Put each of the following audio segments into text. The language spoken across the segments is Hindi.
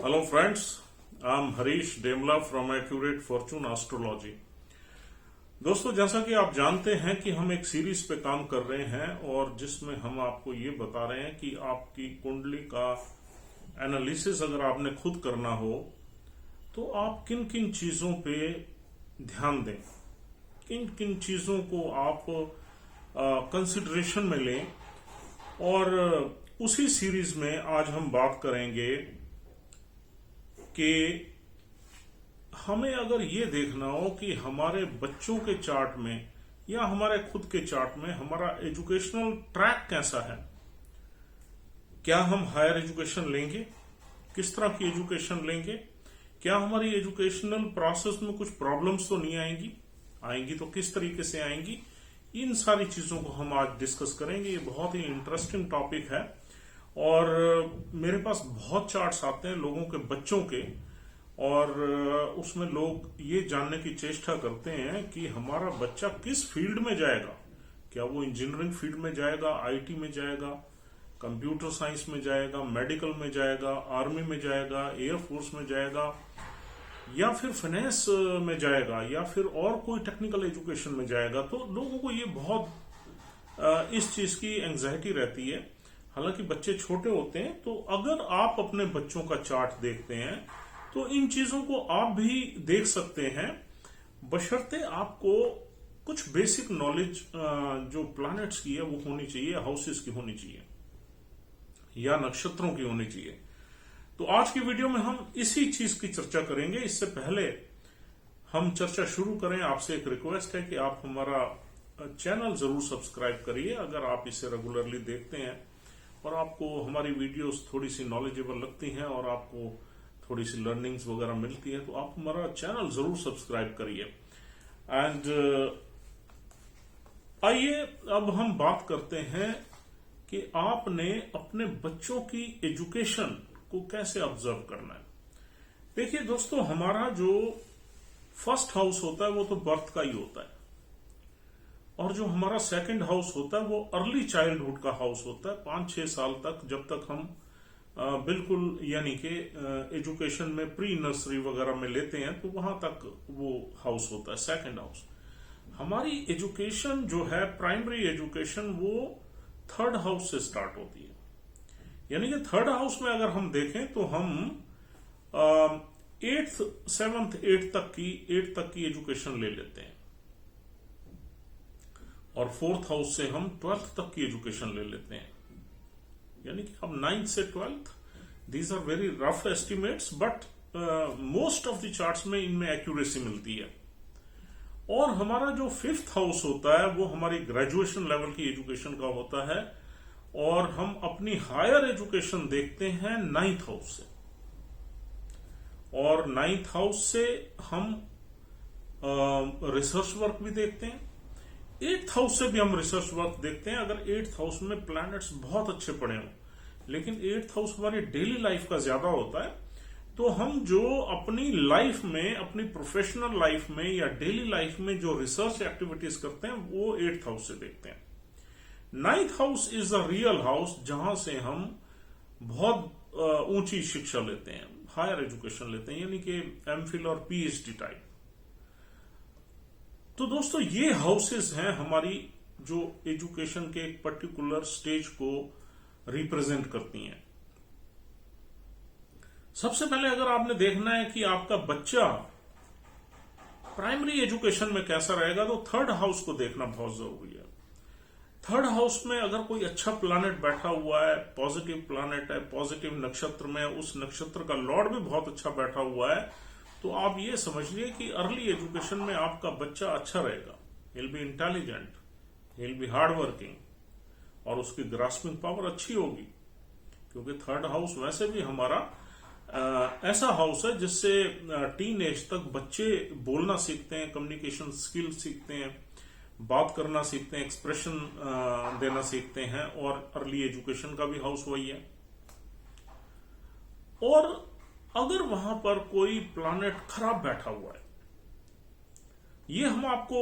Hello friends, I'm Harish Demla from Accurate Fortune Astrology। दोस्तों, जैसा कि आप जानते हैं कि हम एक सीरीज पे काम कर रहे हैं और जिसमें हम आपको ये बता रहे हैं कि आपकी कुंडली का एनालिसिस अगर आपने खुद करना हो तो आप किन किन चीजों पे ध्यान दें, किन किन चीजों को आप कंसिडरेशन में लें। और उसी सीरीज में आज हम बात करेंगे कि हमें अगर ये देखना हो कि हमारे बच्चों के चार्ट में या हमारे खुद के चार्ट में हमारा एजुकेशनल ट्रैक कैसा है, क्या हम हायर एजुकेशन लेंगे, किस तरह की एजुकेशन लेंगे, क्या हमारी एजुकेशनल प्रोसेस में कुछ प्रॉब्लम्स तो नहीं आएंगी तो किस तरीके से आएंगी, इन सारी चीजों को हम आज डिस्कस करेंगे। ये बहुत ही इंटरेस्टिंग टॉपिक है और मेरे पास बहुत चार्ट्स आते हैं लोगों के बच्चों के, और उसमें लोग ये जानने की चेष्टा करते हैं कि हमारा बच्चा किस फील्ड में जाएगा, क्या वो इंजीनियरिंग फील्ड में जाएगा, आईटी में जाएगा, कंप्यूटर साइंस में जाएगा, मेडिकल में जाएगा, आर्मी में जाएगा, एयरफोर्स में जाएगा, या फिर फाइनेंस में जाएगा, या फिर और कोई टेक्निकल एजुकेशन में जाएगा। तो लोगों को ये बहुत इस चीज की एंजाइटी रहती है। हालांकि बच्चे छोटे होते हैं, तो अगर आप अपने बच्चों का चार्ट देखते हैं तो इन चीजों को आप भी देख सकते हैं, बशर्ते आपको कुछ बेसिक नॉलेज जो प्लैनेट्स की है वो होनी चाहिए, हाउसेस की होनी चाहिए या नक्षत्रों की होनी चाहिए। तो आज की वीडियो में हम इसी चीज की चर्चा करेंगे। इससे पहले हम चर्चा शुरू करें, आपसे एक रिक्वेस्ट है कि आप हमारा चैनल जरूर सब्सक्राइब करिए अगर आप इसे रेगुलरली देखते हैं और आपको हमारी वीडियोस थोड़ी सी नॉलेजेबल लगती हैं और आपको थोड़ी सी लर्निंग्स वगैरह मिलती है, तो आप हमारा चैनल जरूर सब्सक्राइब करिए। एंड आइए अब हम बात करते हैं कि आपने अपने बच्चों की एजुकेशन को कैसे ऑब्जर्व करना है। देखिए दोस्तों, हमारा जो फर्स्ट हाउस होता है वो तो बर्थ का ही होता है, और जो हमारा सेकंड हाउस होता है वो अर्ली चाइल्डहुड का हाउस होता है। 5-6 साल तक, जब तक हम बिल्कुल यानी कि एजुकेशन में प्री नर्सरी वगैरह में लेते हैं, तो वहां तक वो हाउस होता है सेकंड हाउस। हमारी एजुकेशन जो है, प्राइमरी एजुकेशन, वो थर्ड हाउस से स्टार्ट होती है। यानी कि थर्ड हाउस में अगर हम देखें तो हम 8th 7th 8th तक की एजुकेशन ले लेते हैं, और 4th हाउस से हम 12th तक की एजुकेशन ले लेते हैं। यानी कि हम 9th से 12th, these are very rough estimates, but most of the charts में इनमें एक्यूरेसी मिलती है। और हमारा जो 5th हाउस होता है वो हमारी ग्रेजुएशन लेवल की एजुकेशन का होता है, और हम अपनी हायर एजुकेशन देखते हैं 9th हाउस से, और 9th हाउस से हम रिसर्च वर्क भी देखते हैं। 8th हाउस से भी हम रिसर्च वर्क देखते हैं, अगर 8th हाउस में प्लैनेट्स बहुत अच्छे पड़े हों। लेकिन 8th हाउस हमारी डेली लाइफ का ज्यादा होता है, तो हम जो अपनी लाइफ में, अपनी प्रोफेशनल लाइफ में या डेली लाइफ में जो रिसर्च एक्टिविटीज करते हैं वो 8th हाउस से देखते हैं। 9th house is a real house, जहां से हम बहुत ऊंची शिक्षा लेते हैं, हायर एजुकेशन लेते हैं, यानी कि एमफिल और पीएचडी टाइप। तो दोस्तों, ये हाउसेस हैं हमारी जो एजुकेशन के एक पर्टिकुलर स्टेज को रिप्रेजेंट करती हैं। सबसे पहले अगर आपने देखना है कि आपका बच्चा प्राइमरी एजुकेशन में कैसा रहेगा, तो थर्ड हाउस को देखना बहुत जरूरी है। थर्ड हाउस में अगर कोई अच्छा प्लैनेट बैठा हुआ है, पॉजिटिव प्लैनेट है, पॉजिटिव नक्षत्र में, उस नक्षत्र का लॉर्ड भी बहुत अच्छा बैठा हुआ है, तो आप ये समझिए कि अर्ली एजुकेशन में आपका बच्चा अच्छा रहेगा। he'll be intelligent, he'll be hard working, और उसकी ग्रास्पिंग पावर अच्छी होगी, क्योंकि थर्ड हाउस वैसे भी हमारा ऐसा हाउस है जिससे टीन एज तक बच्चे बोलना सीखते हैं, कम्युनिकेशन स्किल सीखते हैं, बात करना सीखते हैं, एक्सप्रेशन देना सीखते हैं, और अर्ली एजुकेशन का भी हाउस वही है। और अगर वहां पर कोई प्लैनेट खराब बैठा हुआ है, ये हम आपको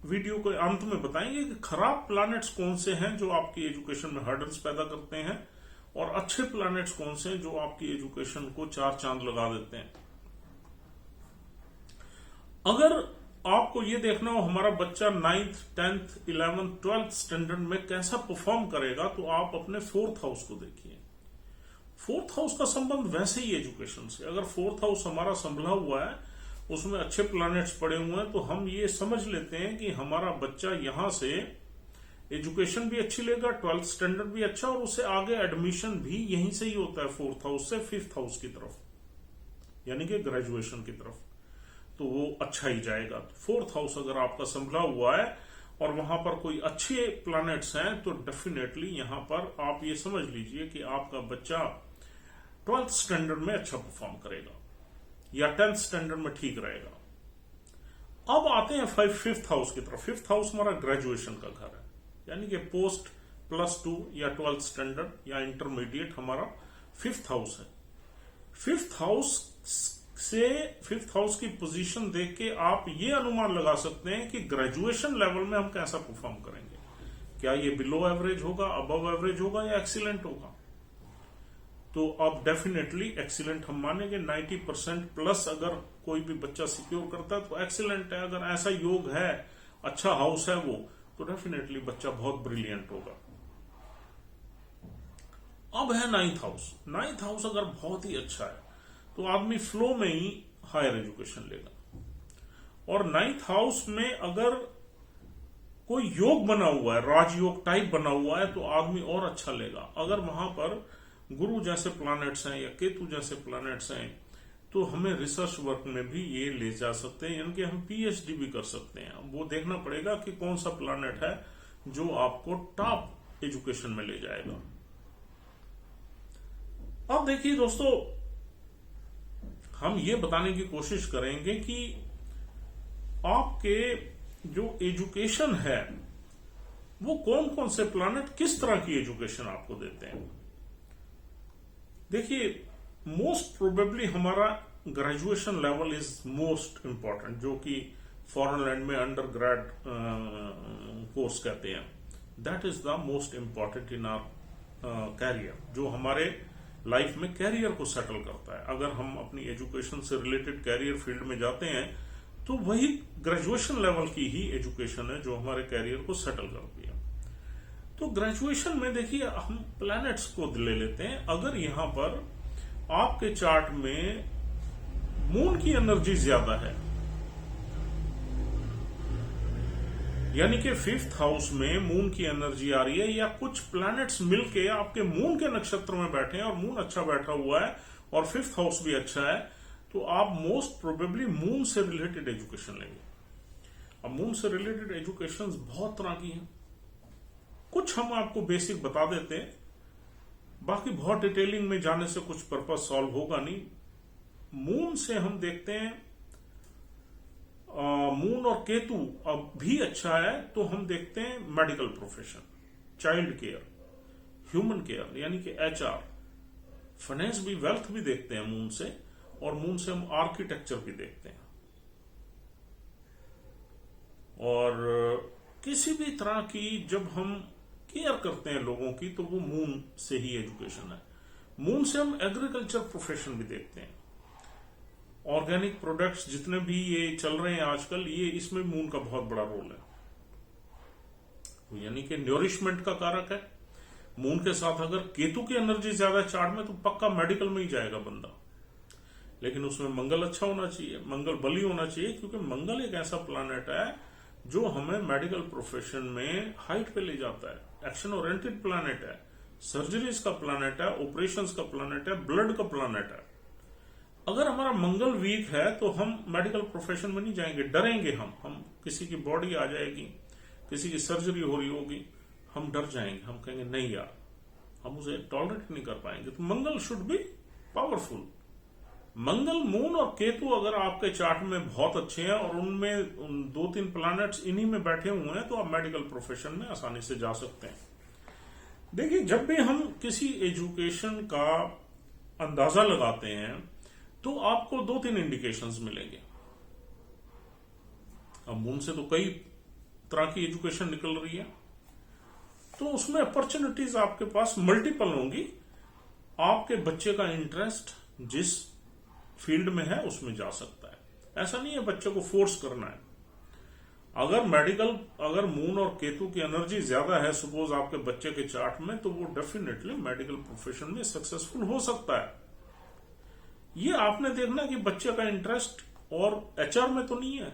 वीडियो के अंत में बताएंगे कि खराब प्लैनेट्स कौन से हैं जो आपकी एजुकेशन में हर्डल्स पैदा करते हैं, और अच्छे प्लैनेट्स कौन से हैं जो आपकी एजुकेशन को 4 चांद लगा देते हैं। अगर आपको ये देखना हो हमारा बच्चा 9th, 10th, 11th, 12th standard में कैसा परफॉर्म करेगा, तो आप अपने 4th हाउस को देखिए। 4th हाउस का संबंध वैसे ही एजुकेशन से, अगर 4th हाउस हमारा संभला हुआ है, उसमें अच्छे प्लैनेट्स पड़े हुए हैं, तो हम ये समझ लेते हैं कि हमारा बच्चा यहां से एजुकेशन भी अच्छी लेगा, 12th स्टैंडर्ड भी अच्छा, और उससे आगे एडमिशन भी यहीं से ही होता है 4th हाउस से 5th हाउस की तरफ, यानी कि ग्रेजुएशन की तरफ, तो वो अच्छा ही जाएगा। तो 4th हाउस अगर आपका संभला हुआ है और वहां पर कोई अच्छे प्लैनेट्स हैं, तो डेफिनेटली यहां पर आप ये समझ लीजिए कि आपका बच्चा 12th स्टैंडर्ड में अच्छा परफॉर्म करेगा या 10th स्टैंडर्ड में ठीक रहेगा। अब आते हैं 5th हाउस की तरफ। 5th हाउस हमारा ग्रेजुएशन का घर है, यानी कि पोस्ट +2 या 12th स्टैंडर्ड या इंटरमीडिएट हमारा 5th हाउस है। 5th हाउस से 5th हाउस की पोजीशन देख के आप ये अनुमान लगा सकते हैं कि ग्रेजुएशन लेवल में हम कैसा परफॉर्म करेंगे। क्या ये बिलो एवरेज होगा, अबव एवरेज होगा या एक्सीलेंट होगा? तो अब डेफिनेटली एक्सीलेंट हम मानेंगे। 90% प्लस अगर कोई भी बच्चा सिक्योर करता है तो एक्सीलेंट है। अगर ऐसा योग है, अच्छा हाउस है वो, तो डेफिनेटली बच्चा बहुत ब्रिलियंट होगा। अब है 9th हाउस। 9th हाउस अगर बहुत ही अच्छा है तो आदमी फ्लो में ही हायर एजुकेशन लेगा। और 9th हाउस में अगर कोई योग बना हुआ है, राजयोग टाइप बना हुआ है, तो आदमी और अच्छा लेगा। अगर वहां पर गुरु जैसे प्लैनेट्स हैं या केतु जैसे प्लैनेट्स हैं, तो हमें रिसर्च वर्क में भी ये ले जा सकते हैं, यानी कि हम पीएचडी भी कर सकते हैं। वो देखना पड़ेगा कि कौन सा प्लैनेट है जो आपको टॉप एजुकेशन में ले जाएगा। अब देखिए दोस्तों, हम ये बताने की कोशिश करेंगे कि आपके जो एजुकेशन है वो कौन कौन से प्लैनेट किस तरह की एजुकेशन आपको देते हैं। देखिए, मोस्ट प्रोबेबली हमारा graduation level is most important, जो कि फॉरेन लैंड में अंडर ग्रेड कोर्स कहते हैं। That is the most important in our career, जो हमारे लाइफ में कैरियर को सेटल करता है। अगर हम अपनी एजुकेशन से रिलेटेड कैरियर फील्ड में जाते हैं तो वही ग्रेजुएशन लेवल की ही एजुकेशन है जो हमारे कैरियर को सेटल करती है। तो ग्रेजुएशन में देखिए, हम प्लैनेट्स को ले लेते हैं। अगर यहां पर आपके चार्ट में मून की एनर्जी ज्यादा है, यानी कि 5th हाउस में मून की एनर्जी आ रही है, या कुछ प्लैनेट्स मिलके आपके मून के नक्षत्र में बैठे हैं और मून अच्छा बैठा हुआ है और 5th हाउस भी अच्छा है, तो आप मोस्ट प्रोबेबली मून से रिलेटेड एजुकेशन लेंगे। अब मून से रिलेटेड एजुकेशन बहुत तरह की हैं, कुछ हम आपको बेसिक बता देते हैं, बाकी बहुत डिटेलिंग में जाने से कुछ पर्पस सॉल्व होगा नहीं। मून से हम देखते हैं, मून और केतु अब भी अच्छा है, तो हम देखते हैं medical profession, child care, human care, यानी कि HR, फाइनेंस भी, वेल्थ भी देखते हैं मून से, और मून से हम आर्किटेक्चर भी देखते हैं। और किसी भी तरह की जब हम केयर करते हैं लोगों की, तो वो मून से ही एजुकेशन है। मून से हम एग्रीकल्चर प्रोफेशन भी देखते हैं। ऑर्गेनिक प्रोडक्ट्स जितने भी ये चल रहे हैं आजकल, ये इसमें मून का बहुत बड़ा रोल है, यानी कि न्यूरिशमेंट का कारक है। मून के साथ अगर केतु की एनर्जी ज्यादा चार्ट में, तो पक्का मेडिकल में ही जाएगा बंदा, लेकिन उसमें मंगल अच्छा होना चाहिए, मंगल बली होना चाहिए, क्योंकि मंगल एक ऐसा प्लैनेट है जो हमें मेडिकल प्रोफेशन में हाइट पे ले जाता है। एक्शन ओरिएंटेड प्लैनेट है, सर्जरीज का प्लैनेट है, ऑपरेशंस का प्लैनेट है, ब्लड का प्लैनेट है। अगर हमारा मंगल वीक है तो हम मेडिकल प्रोफेशन में नहीं जाएंगे, डरेंगे। हम किसी की बॉडी आ जाएगी, किसी की सर्जरी हो रही होगी, हम डर जाएंगे, हम कहेंगे नहीं यार, हम उसे टॉलरेट नहीं कर पाएंगे। तो Mangal should be powerful. Mangal, moon और केतु अगर आपके चार्ट में बहुत अच्छे हैं और उनमें 2-3 प्लैनेट्स इन्हीं में बैठे हुए हैं, तो आप मेडिकल प्रोफेशन में आसानी से जा सकते हैं। देखिए, जब भी हम किसी एजुकेशन का अंदाजा लगाते हैं तो आपको 2-3 इंडिकेशंस मिलेंगे। अब मून से तो कई तरह की एजुकेशन निकल रही है, तो उसमें अपॉर्चुनिटीज आपके पास मल्टीपल होंगी, आपके बच्चे का इंटरेस्ट जिस फील्ड में है उसमें जा सकता है। ऐसा नहीं है बच्चे को फोर्स करना है। अगर मून और केतु की एनर्जी ज्यादा है सपोज आपके बच्चे के चार्ट में, तो वो डेफिनेटली मेडिकल प्रोफेशन में सक्सेसफुल हो सकता है। ये आपने देखना कि बच्चे का इंटरेस्ट और एचआर में तो नहीं है,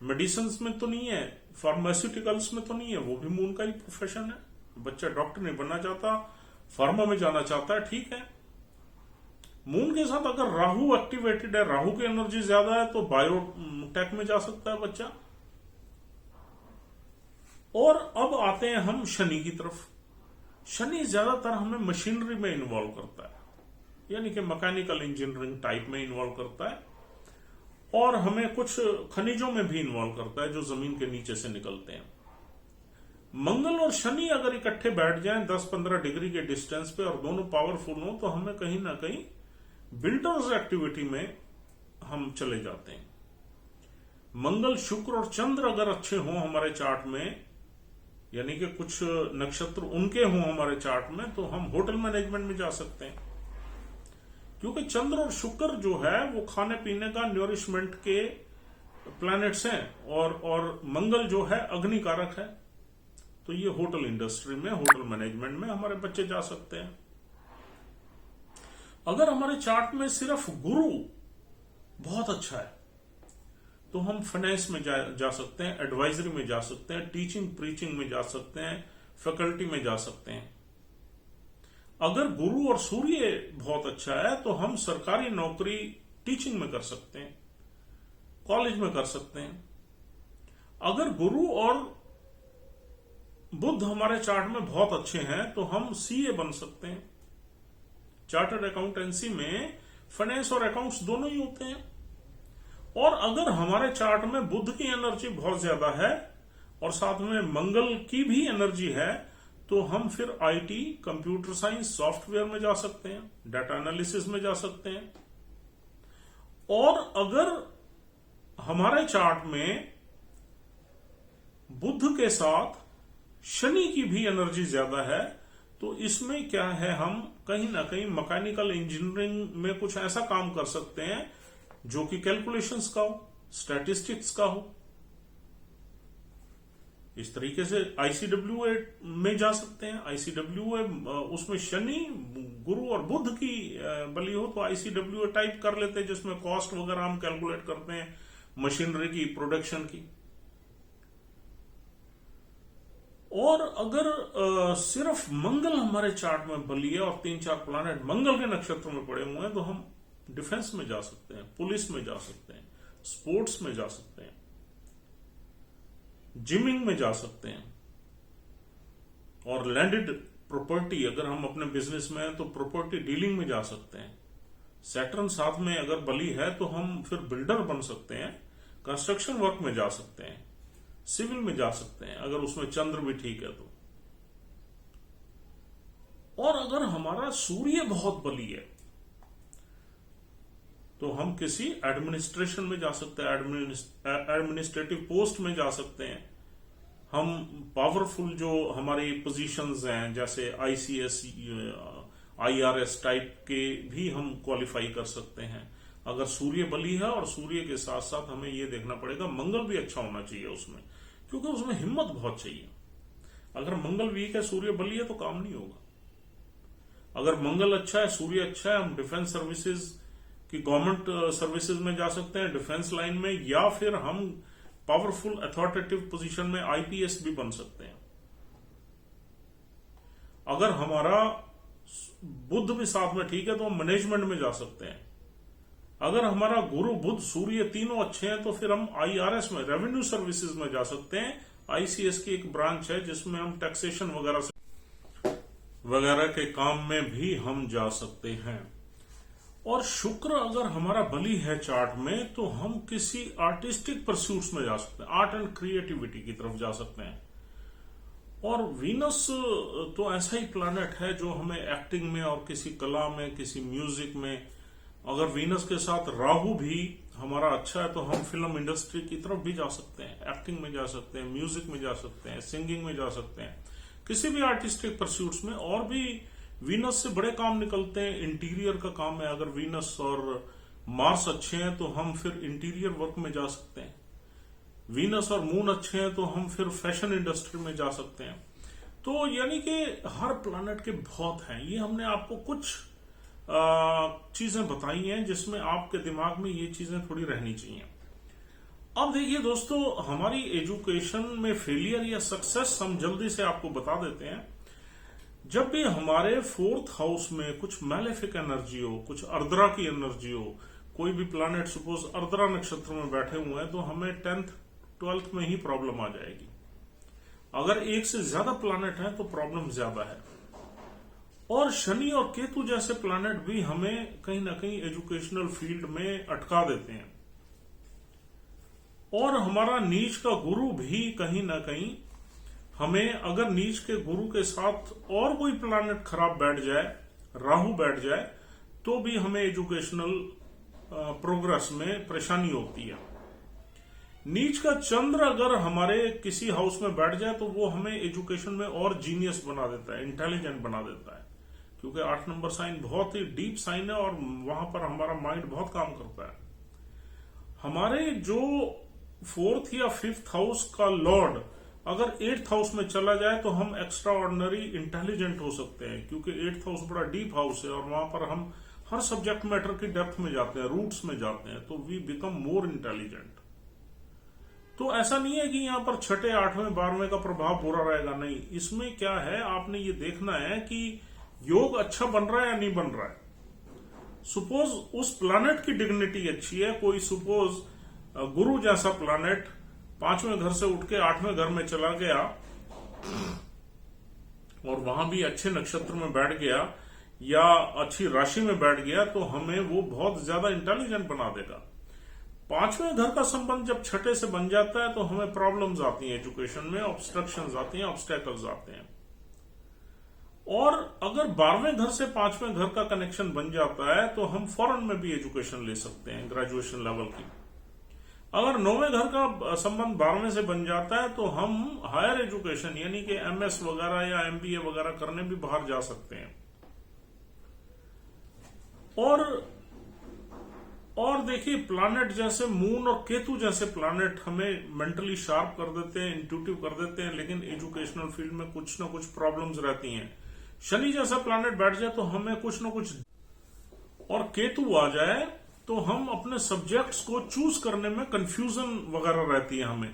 मेडिसिन में तो नहीं है, फार्मास्यूटिकल्स में तो नहीं है, वो भी मून का ही प्रोफेशन है। बच्चा डॉक्टर नहीं बनना चाहता, फार्मा में जाना चाहता है, ठीक है। मून के साथ अगर राहु एक्टिवेटेड है, राहु की एनर्जी ज्यादा है, तो बायोटेक में जा सकता है बच्चा। और अब आते हैं हम शनि की तरफ। शनि ज्यादातर हमें मशीनरी में इन्वॉल्व करता है, यानी कि मैकेनिकल इंजीनियरिंग टाइप में इन्वॉल्व करता है, और हमें कुछ खनिजों में भी इन्वॉल्व करता है जो जमीन के नीचे से निकलते हैं। मंगल और शनि अगर इकट्ठे बैठ जाएं 10-15 डिग्री के डिस्टेंस पे और दोनों पावरफुल हो, तो हमें कहीं ना कहीं बिल्डर्स एक्टिविटी में हम चले जाते हैं। मंगल, शुक्र और चंद्र अगर अच्छे हों हमारे चार्ट में, यानी कि कुछ नक्षत्र उनके हों हमारे चार्ट में, तो हम होटल मैनेजमेंट में जा सकते हैं। क्योंकि चंद्र और शुक्र जो है वो खाने पीने का, न्यूरिशमेंट के प्लैनेट्स हैं, और मंगल जो है अग्नि कारक है। तो ये होटल इंडस्ट्री में, होटल मैनेजमेंट में हमारे बच्चे जा सकते हैं। अगर हमारे चार्ट में सिर्फ गुरु बहुत अच्छा है, तो हम फाइनेंस में जा सकते हैं, एडवाइजरी में जा सकते हैं, टीचिंग प्रीचिंग में जा सकते हैं, फैकल्टी में जा सकते हैं। अगर गुरु और सूर्य बहुत अच्छा है, तो हम सरकारी नौकरी टीचिंग में कर सकते हैं, कॉलेज में कर सकते हैं। अगर गुरु और बुध हमारे चार्ट में बहुत अच्छे हैं, तो हम सीए बन सकते हैं। चार्टर्ड अकाउंटेंसी में फाइनेंस और अकाउंट्स दोनों ही होते हैं। और अगर हमारे चार्ट में बुध की एनर्जी बहुत ज्यादा है और साथ में मंगल की भी एनर्जी है, तो हम फिर आईटी, कंप्यूटर साइंस, सॉफ्टवेयर में जा सकते हैं, डाटा एनालिसिस में जा सकते हैं। और अगर हमारे चार्ट में बुध के साथ शनि की भी एनर्जी ज्यादा है, तो इसमें क्या है, हम कहीं ना कहीं मैकेनिकल इंजीनियरिंग में कुछ ऐसा काम कर सकते हैं जो कि कैलकुलेशंस का हो, स्टैटिस्टिक्स का हो। इस तरीके से आईसीडब्ल्यूए में जा सकते हैं। आईसीडब्ल्यूए उसमें शनि, गुरु और बुध की बली हो, तो आईसीडब्ल्यूए टाइप कर लेते हैं, जिसमें कॉस्ट वगैरह हम कैलकुलेट करते हैं मशीनरी की, प्रोडक्शन की। और अगर सिर्फ मंगल हमारे चार्ट में बली है और 3-4 प्लैनेट मंगल के नक्षत्र में पड़े हुए हैं, तो हम डिफेंस में जा सकते हैं, पुलिस में जा सकते हैं, स्पोर्ट्स में जा सकते हैं, जिमिंग में जा सकते हैं, और लैंडेड प्रॉपर्टी अगर हम अपने बिजनेस में हैं तो प्रॉपर्टी डीलिंग में जा सकते हैं। सैटर्न साथ में अगर बली है तो हम फिर बिल्डर बन सकते हैं, कंस्ट्रक्शन वर्क में जा सकते हैं, सिविल में जा सकते हैं अगर उसमें चंद्र भी ठीक है तो। और अगर हमारा सूर्य बहुत बली है तो हम किसी एडमिनिस्ट्रेशन में जा सकते हैं, एडमिनिस्ट्रेटिव पोस्ट में जा सकते हैं। हम पावरफुल जो हमारी पोजीशंस हैं, जैसे आईसीएस, आईआरएस टाइप के भी हम क्वालिफाई कर सकते हैं अगर सूर्य बली है। और सूर्य के साथ साथ हमें यह देखना पड़ेगा मंगल भी अच्छा होना चाहिए उसमें, क्योंकि उसमें हिम्मत बहुत चाहिए। अगर मंगल वीक है, सूर्य बली है, तो काम नहीं होगा। अगर मंगल अच्छा है, सूर्य अच्छा है, हम डिफेंस सर्विसेज की, गवर्नमेंट सर्विसेज में जा सकते हैं, डिफेंस लाइन में, या फिर हम पावरफुल अथॉरिटेटिव पोजीशन में आईपीएस भी बन सकते हैं। अगर हमारा बुध भी साथ में ठीक है तो हम मैनेजमेंट में जा सकते हैं। अगर हमारा गुरु, बुध, सूर्य तीनों अच्छे हैं तो फिर हम आईआरएस में, रेवेन्यू सर्विसेज में जा सकते हैं। आईसीएस की एक ब्रांच है जिसमें हम टैक्सेशन वगैरह के काम में भी हम जा सकते हैं। और शुक्र अगर हमारा बली है चार्ट में, तो हम किसी आर्टिस्टिक परस्यूट्स में जा सकते हैं, आर्ट एंड क्रिएटिविटी की तरफ जा सकते हैं। और वीनस तो ऐसा ही प्लैनेट है जो हमें एक्टिंग में और किसी कला में, किसी म्यूजिक में, अगर वीनस के साथ राहु भी हमारा अच्छा है तो हम फिल्म इंडस्ट्री की तरफ भी जा सकते हैं, एक्टिंग में जा सकते हैं, म्यूजिक में जा सकते हैं, सिंगिंग में जा सकते हैं, किसी भी आर्टिस्टिक परस्यूट्स में। और भी वीनस से बड़े काम निकलते हैं, इंटीरियर का काम है। अगर वीनस और मार्स अच्छे हैं तो हम फिर इंटीरियर वर्क में जा सकते हैं। वीनस और मून अच्छे हैं तो हम फिर फैशन इंडस्ट्री में जा सकते हैं। तो यानी कि हर प्लैनेट के बहुत हैं। ये हमने आपको कुछ चीजें बताई हैं जिसमें आपके दिमाग में ये चीजें थोड़ी रहनी चाहिए। अब देखिए दोस्तों, हमारी एजुकेशन में फेलियर या सक्सेस हम जल्दी से आपको बता देते हैं। जब भी हमारे 4th हाउस में कुछ मैलेफिक एनर्जी हो, कुछ अर्द्रा की एनर्जी हो, कोई भी प्लैनेट सपोज अर्द्रा नक्षत्र में बैठे हुए हैं, तो हमें 10th 12th में ही प्रॉब्लम आ जाएगी। अगर एक से ज्यादा प्लैनेट है तो प्रॉब्लम ज्यादा है। और शनि और केतु जैसे प्लैनेट भी हमें कहीं ना कहीं एजुकेशनल फील्ड में अटका देते हैं। और हमारा नीच का गुरु भी कहीं ना कहीं हमें, अगर नीच के गुरु के साथ और कोई प्लैनेट खराब बैठ जाए, राहु बैठ जाए, तो भी हमें एजुकेशनल प्रोग्रेस में परेशानी होती है। नीच का चंद्र अगर हमारे किसी हाउस में बैठ जाए तो वो हमें एजुकेशन में और जीनियस बना देता है, इंटेलिजेंट बना देता है, क्योंकि 8 नंबर साइन बहुत ही डीप साइन है और वहां पर हमारा माइंड बहुत काम करता है। हमारे जो 4th या 5th हाउस का लॉर्ड अगर 8th हाउस में चला जाए तो हम एक्स्ट्रा ऑर्डिनरी इंटेलिजेंट हो सकते हैं, क्योंकि 8th हाउस बड़ा डीप हाउस है और वहां पर हम हर सब्जेक्ट मैटर की डेप्थ में जाते हैं, रूट्स में जाते हैं, तो वी बिकम मोर इंटेलिजेंट। तो ऐसा नहीं है कि यहां पर 6ठे 8वें 12वें का प्रभाव बुरा रहेगा, नहीं। इसमें क्या है, आपने ये देखना है कि योग अच्छा बन रहा है या नहीं बन रहा है। सपोज उस प्लैनेट की डिग्निटी अच्छी है, कोई सपोज गुरु जैसा प्लैनेट 5वें घर से उठ के 8वें घर में चला गया और वहां भी अच्छे नक्षत्र में बैठ गया या अच्छी राशि में बैठ गया, तो हमें वो बहुत ज्यादा इंटेलिजेंट बना देगा। 5वें घर का संबंध जब 6ठे से बन जाता है तो हमें प्रॉब्लम्स आती हैं एजुकेशन में, ऑब्स्ट्रक्शंस आती हैं, ऑब्स्टेकल्स आते हैं। और अगर 12वें घर से 5वें घर का कनेक्शन बन जाता है तो हम फॉरेन में भी एजुकेशन ले सकते हैं, ग्रेजुएशन लेवल की। अगर 9वें घर का संबंध 12वें से बन जाता है तो हम हायर एजुकेशन यानी कि MS वगैरह या MBA वगैरह करने भी बाहर जा सकते हैं। और देखिए, प्लैनेट जैसे मून और केतु जैसे प्लैनेट हमें मेंटली शार्प कर देते हैं, इंट्यूटिव कर देते हैं, लेकिन एजुकेशनल फील्ड में कुछ ना कुछ प्रॉब्लम्स रहती हैं। शनि जैसा प्लैनेट बैठ जाए तो हमें कुछ ना कुछ, और केतु आ जाए तो हम अपने सब्जेक्ट्स को चूज करने में कंफ्यूजन वगैरह रहती है हमें।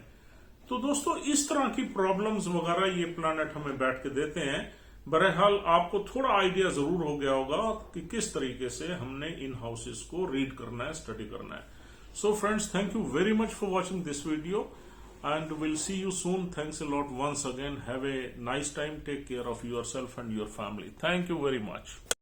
तो दोस्तों, इस तरह की प्रॉब्लम्स वगैरह ये प्लैनेट हमें बैठ के देते हैं। बहरहाल आपको थोड़ा आइडिया जरूर हो गया होगा कि किस तरीके से हमने इन हाउसेस को रीड करना है, स्टडी करना है। So friends, thank you very much for watching this video and we'll see you soon. Thanks a lot once again. Have a nice time. Take care of yourself and your family. Thank you very much.